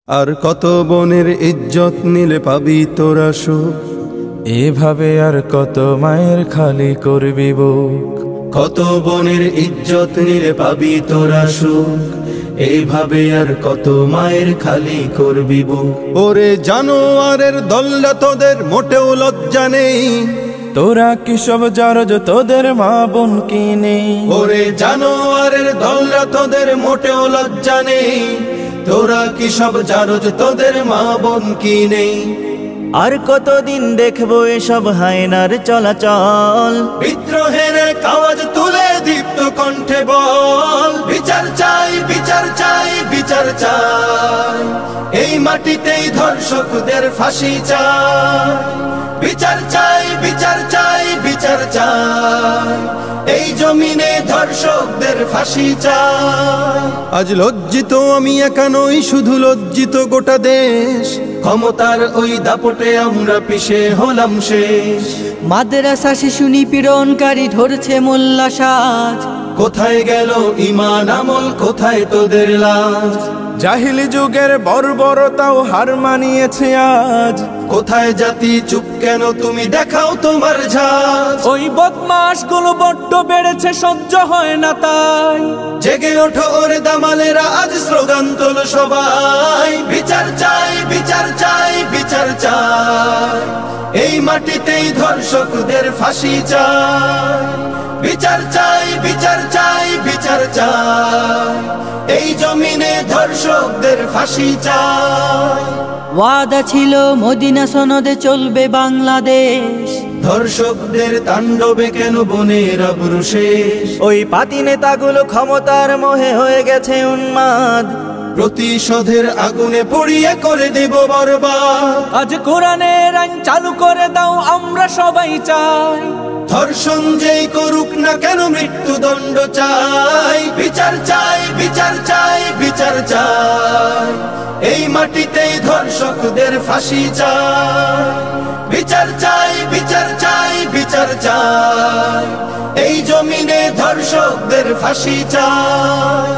আর কত বনের ইজ্জত নিলে পাবি তোরা সুখ, এভাবে আর কত মায়ের খালি করবি বুক। কত বনের ইজ্জত নিলে পাবি তোরা সুখ, এইভাবে আর কত মায়ের খালি করবি বুক। ওরে জানোয়ারের দল্লা তোদের মোটেও লজ্জা নেই, তোরা কি সব জারজ তোদের মা বোন কি নেই? ওরে জানোয়ারের দল্লা তোদের মোটেও লজ্জা নেই, তোরা কি সব জারজ তোদের মা বোন কি নেই? আর কতদিন দেখবো এসব হায়নার চলাচল, বিদ্রোহের আওয়াজ তুলে দীপ্ত কণ্ঠে বল, বিচার চাই বিচার চাই বিচার চাই, এই মাটিতেই ধর্ষকদের ফাঁসি চাই। বিচার চাই বিচার চাই বিচার চাই, এই জমিনে ধর্ষকদের ফাঁসি চাই। আজ লজ্জিত আমি একা নই, শুধু লজ্জিত গোটা দেশ, ক্ষমতার ওই দাপটে আমরা পিছে হলাম শেষ। মাদ্রাসা শিশু নিপীড়নকারী ধরছে মোল্লা সাজ, কোথায় গেল ঈমান আমল, কোথায় তোদের লাজ? জাহিলি যুগের বর্বরতাও হার মানিয়েছে আজ, কোথায় জাতি চুপ কেন তুমি দেখাও তোমার ঝাঁজ। ওই বদমাশ গুলো বড্ড বেড়েছে সহ্য হয় না তাই, জেগে ওঠো ওরে দামালেরা আজ স্লোগান তোলো সবাই, বিচার চাই বিচার চাই বিচার চাই, এই মাটিতেই ধর্ষকদের ফাঁসি চাই। বিচার চাই বিচার চাই বিচার চাই, এই জমিনে ধর্ষকদের ফাঁসি চাই। ওয়াদা ছিল মদিনা সনদে চলবে বাংলাদেশ, ধর্ষকদের তাণ্ডবে কেন বনের আবরু শেষ? ওই পাতি নেতাগুলো ক্ষমতার মোহে হয়ে গেছে উন্মাদ, প্রতিশোধের আগুনে পড়িয়ে করে দেব বরবাদ। আজ কোরআনের আইন চালু করে দাও আমরা সবাই চাই, ধর্ষণ যেই করুক না কেন মৃত্যুদণ্ড চাই। বিচার চাই বিচার চাই বিচার চাই, এই মাটিতেই ধর্ষকদের ফাঁসি চাই। বিচার চাই বিচার চাই বিচার চাই, এই জমিনে ধর্ষকদের ফাঁসি চাই।